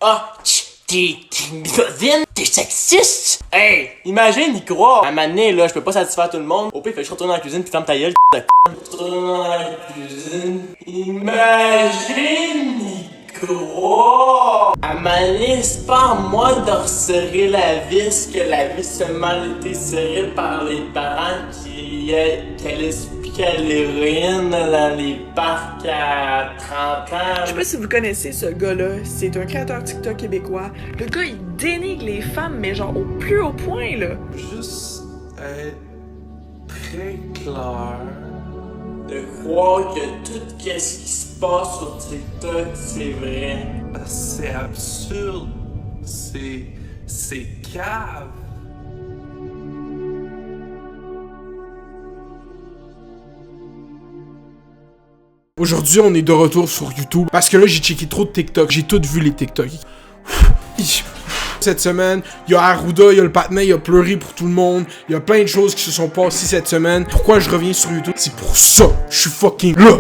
Ah, t'es misogyne, t'es sexiste. Hey, imagine y croire. À un moment donné, là, je peux pas satisfaire tout le monde. Au pire, il fait juste retourner dans la cuisine pis ferme ta gueule, de retourne dans la cuisine. Imagine y croire. À un moment donné, c'est pas à moi de resserrer la vis, que la vis a mal été serrée par les parents qu'elle expliquait l'héroïne dans les parcs à 30 ans. Je sais pas si vous connaissez ce gars-là, c'est un créateur TikTok québécois. Le gars, il dénigre les femmes, mais genre au plus haut point, là. Juste être très clair. De croire que tout ce qui se passe sur TikTok, c'est vrai. C'est absurde. C'est cave. Aujourd'hui, on est de retour sur YouTube parce que là, j'ai checké trop de TikTok. J'ai tout vu les TikTok. Cette semaine, il y a Arruda, il y a le patinet, il a pleuré pour tout le monde. Il y a plein de choses qui se sont passées cette semaine. Pourquoi je reviens sur YouTube? C'est pour ça. Je suis fucking là.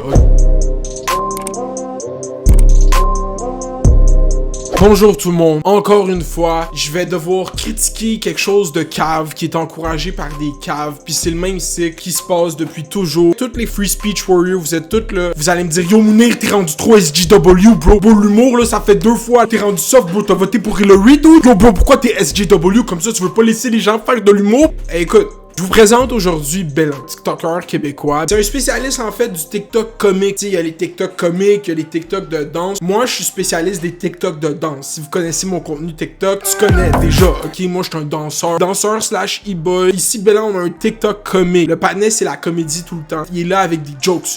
Bonjour tout le monde, encore une fois, je vais devoir critiquer quelque chose de cave qui est encouragé par des caves, puis c'est le même cycle qui se passe depuis toujours. Toutes les free speech warriors, vous êtes toutes là, vous allez me dire, yo Mounir, t'es rendu trop SJW, bro. Bro, l'humour là, ça fait 2 fois, t'es rendu soft, bro, t'as voté pour Hillary, dude. Yo bro, pourquoi t'es SJW comme ça, tu veux pas laisser les gens faire de l'humour? Écoute, je vous présente aujourd'hui Bellan, TikToker québécois. C'est un spécialiste en fait du TikTok comique. Il y a les TikTok comiques, il y a les TikTok de danse. Moi, je suis spécialiste des TikTok de danse. Si vous connaissez mon contenu TikTok, tu connais déjà. Ok, moi, je suis un danseur. Danseur / e-boy. Ici, Bellan, on a un TikTok comique. Le patinet, c'est la comédie tout le temps. Il est là avec des jokes.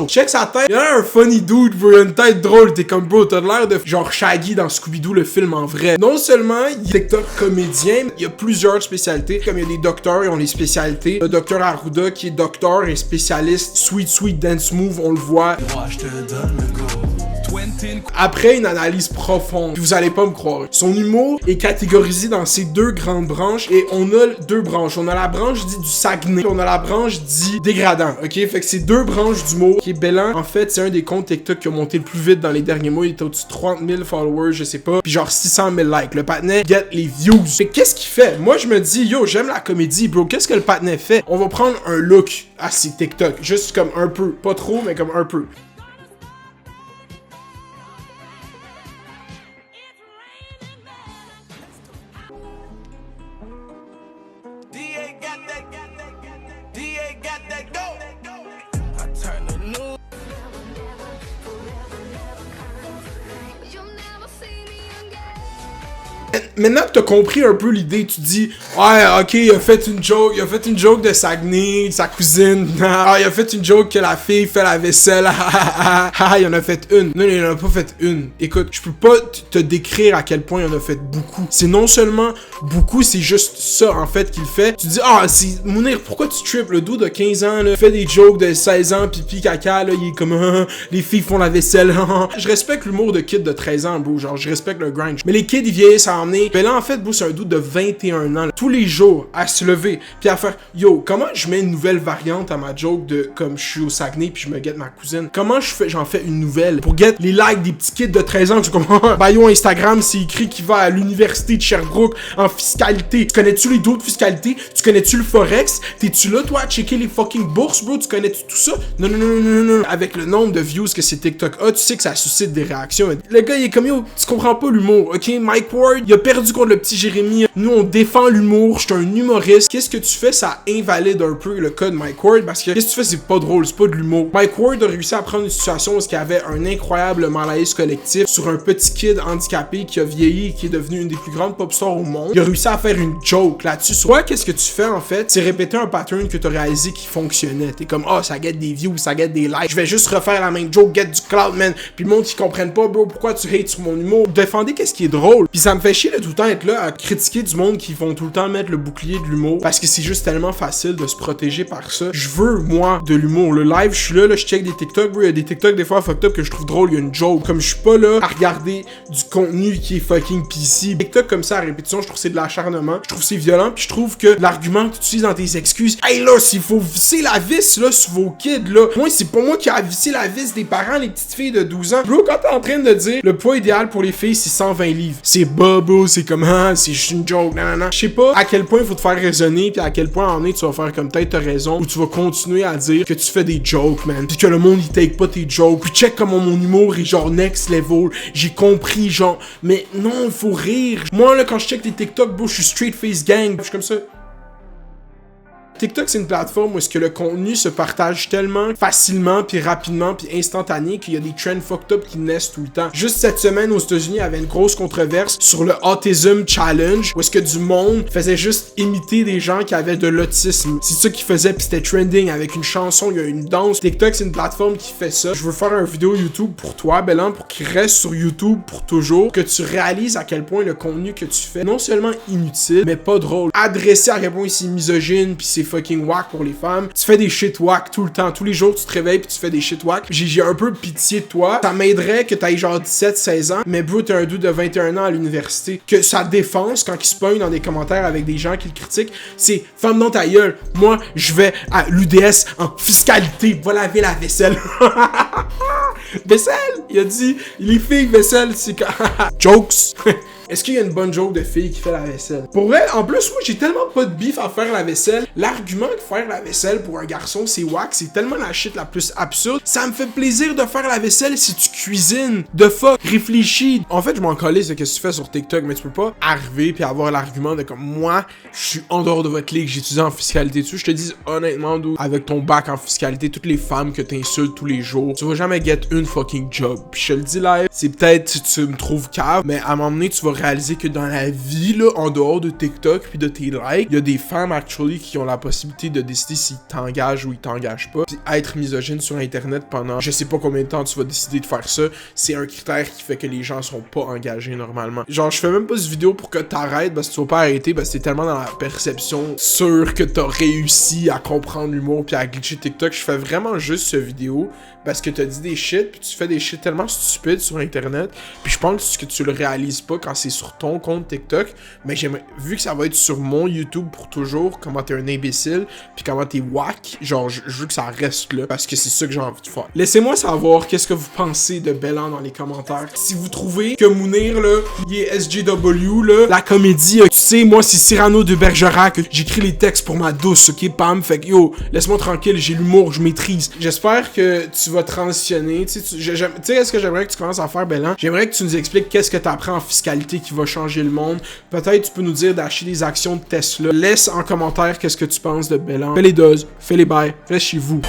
Check sa tête. Il a un funny dude, bro. Il a une tête drôle. T'es comme, bro, t'as l'air de genre Shaggy dans Scooby-Doo, le film en vrai. Non seulement, il est TikTok comédien, il y a plusieurs spécialités. Comme il y a des docteurs, ils ont les spécialités. Le docteur Arruda qui est docteur et spécialiste sweet dance move, on le voit. Après une analyse profonde, vous allez pas me croire, son humour est catégorisé dans ces 2 grandes branches et on a 2 branches. On a la branche dit du Saguenay, on a la branche dit dégradant, ok? Fait que c'est 2 branches d'humour qui est Bellan. En fait, c'est un des comptes TikTok qui a monté le plus vite dans les derniers mois. Il était au-dessus de 30 000 followers, je sais pas, puis genre 600 000 likes. Le patinet get les views. Mais qu'est-ce qu'il fait? Moi, je me dis, yo, j'aime la comédie, bro. Qu'est-ce que le patinet fait? On va prendre un look à ses TikTok, juste comme un peu, pas trop, mais comme un peu. Maintenant que t'as compris un peu l'idée, tu dis ouais, ok, il a fait une joke de Saguenay, de sa cousine. Ah, il a fait une joke que la fille fait la vaisselle. Il en a fait une. Non, il en a pas fait une. Écoute, je peux pas te décrire à quel point il en a fait beaucoup. C'est non seulement beaucoup, c'est juste ça en fait qu'il fait. Tu dis c'est Mounir, pourquoi tu tripes? Le dude de 15 ans là, fait des jokes de 16 ans, pipi caca là, il est comme les filles font la vaisselle. Je respecte l'humour de kid de 13 ans, bro, genre je respecte le grind. Mais les kids ils vieillissent à emmener. Mais là en fait, bro, c'est un dude de 21 ans là, tous les jours à se lever puis à faire yo, comment je mets une nouvelle variante à ma joke de comme je suis au Saguenay puis je me guette ma cousine? Comment j'en fais une nouvelle pour get les likes des petits kids de 13 ans? Tu comprends? Bio Instagram, c'est écrit qu'il va à l'université de Sherbrooke en fiscalité. Tu connais-tu les d'autres fiscalités? Tu connais-tu le Forex? T'es-tu là toi à checker les fucking bourses, bro? Tu connais-tu tout ça? Non. Avec le nombre de views que ces TikTok a, tu sais que ça suscite des réactions. Le gars il est comme yo, tu comprends pas l'humour, ok? Mike Ward, il a perdu contre le petit Jérémy. Nous on défend l'humour, je suis un humoriste. Qu'est-ce que tu fais? Ça invalide un peu le cas de Mike Ward parce que qu'est-ce que tu fais? C'est pas drôle, c'est pas de l'humour. Mike Ward a réussi à prendre une situation où il y avait un incroyable malaise collectif sur un petit kid handicapé qui a vieilli et qui est devenu une des plus grandes pop stars au monde. Il a réussi à faire une joke là-dessus. Soit qu'est-ce que tu fais en fait? C'est répéter un pattern que tu as réalisé qui fonctionnait. T'es comme ça get des views, ça get des likes. Je vais juste refaire la même joke, get du cloud man. Puis le monde qui comprenne pas, bro, pourquoi tu hates sur mon humour? Défendez qu'est-ce qui est drôle. Puis ça me fait chier le tout le temps être là à critiquer du monde qui vont tout le temps mettre le bouclier de l'humour parce que c'est juste tellement facile de se protéger par ça. Je veux, moi, de l'humour. Le live, je suis là, je check des TikTok, bro. Il y a des TikTok des fois fucked up que je trouve drôle, il y a une joke. Comme je suis pas là à regarder du contenu qui est fucking PC. TikTok comme ça à répétition, je trouve que c'est de l'acharnement. Je trouve que c'est violent, puis je trouve que l'argument que tu utilises dans tes excuses, hey là, s'il faut visser la vis là sur vos kids là, moi c'est pas moi qui a vissé la vis des parents, les petites filles de 12 ans. Bro, quand t'es en train de dire le poids idéal pour les filles c'est 120 livres, c'est bas bro, c'est comme c'est juste une joke, nanana. Je sais pas à quel point il faut te faire raisonner, puis à quel point en est tu vas faire comme peut-être t'as raison, ou tu vas continuer à dire que tu fais des jokes, man, puis que le monde il take pas tes jokes, puis check comment mon humour est genre next level, j'ai compris genre, mais non, il faut rire. Moi là quand je check les TikTok, bro, je suis straight face gang, je suis comme ça. TikTok, c'est une plateforme où est-ce que le contenu se partage tellement facilement, puis rapidement, puis instantané qu'il y a des trends fucked up qui naissent tout le temps. Juste cette semaine, aux États-Unis, il y avait une grosse controverse sur le Autism Challenge, où est-ce que du monde faisait juste imiter des gens qui avaient de l'autisme. C'est ça qu'ils faisaient, puis c'était trending avec une chanson, il y a une danse. TikTok, c'est une plateforme qui fait ça. Je veux faire une vidéo YouTube pour toi, Bellan, pour qu'il reste sur YouTube pour toujours, que tu réalises à quel point le contenu que tu fais, non seulement inutile, mais pas drôle. Adressé à quel point c'est misogyne, puis c'est fucking whack pour les femmes. Tu fais des shit whack tout le temps. Tous les jours, tu te réveilles pis tu fais des shit whack. J'ai un peu pitié de toi. Ça m'aiderait que t'ailles genre 17-16 ans, mais bro, t'es un dude de 21 ans à l'université. Que sa défense, quand il se pogne dans des commentaires avec des gens qui le critiquent, c'est « Femme dans ta gueule, moi, je vais à l'UDS en fiscalité, va laver la vaisselle. » Vaisselle! Il a dit, les filles, vaisselle, c'est quand... Jokes! Est-ce qu'il y a une bonne joke de fille qui fait la vaisselle? Pour vrai, en plus, moi, j'ai tellement pas de bif à faire la vaisselle. L'argument de faire la vaisselle pour un garçon, c'est whack. C'est tellement la shit la plus absurde. Ça me fait plaisir de faire la vaisselle si tu cuisines. De fuck, réfléchis. En fait, je m'en calisse de ce que tu fais sur TikTok, mais tu peux pas arriver puis avoir l'argument de comme moi, je suis en dehors de votre ligue, j'étudie en fiscalité dessus. Je te dis honnêtement, dude, avec ton bac en fiscalité, toutes les femmes que t'insultes tous les jours, tu vas jamais get une fucking job. Puis je te le dis live, c'est peut-être si tu me trouves cave, mais à un moment donné, tu vas réaliser que dans la vie, là, en dehors de TikTok puis de tes likes, il y a des femmes, actually, qui ont la possibilité de décider s'ils t'engagent ou ils t'engagent pas. Puis être misogyne sur Internet pendant je sais pas combien de temps tu vas décider de faire ça, c'est un critère qui fait que les gens sont pas engagés normalement. Genre, je fais même pas cette vidéo pour que t'arrêtes, parce que tu vas pas arrêter, parce que t'es tellement dans la perception sûre que t'as réussi à comprendre l'humour puis à glitcher TikTok. Je fais vraiment juste cette vidéo parce que t'as dit des shit puis tu fais des shit tellement stupides sur Internet. Puis je pense que tu le réalises pas quand c'est sur ton compte TikTok, mais j'aimerais, vu que ça va être sur mon YouTube pour toujours, comment t'es un imbécile, puis comment t'es whack, genre je veux que ça reste là, parce que c'est ça que j'ai envie de faire. Laissez-moi savoir qu'est-ce que vous pensez de Bellan dans les commentaires. Si vous trouvez que Mounir là, il est SJW là, la comédie, tu sais, moi c'est Cyrano de Bergerac, j'écris les textes pour ma douce, ok, Pam, fait que yo, laisse-moi tranquille, j'ai l'humour, je maîtrise. J'espère que tu vas transitionner, tu sais, est-ce que j'aimerais que tu commences à faire Bellan? J'aimerais que tu nous expliques qu'est-ce que t'apprends en fiscalité qui va changer le monde. Peut-être tu peux nous dire d'acheter des actions de Tesla. Laisse en commentaire qu'est-ce que tu penses de Bellan. Fais les doses, fais les bails, reste chez vous.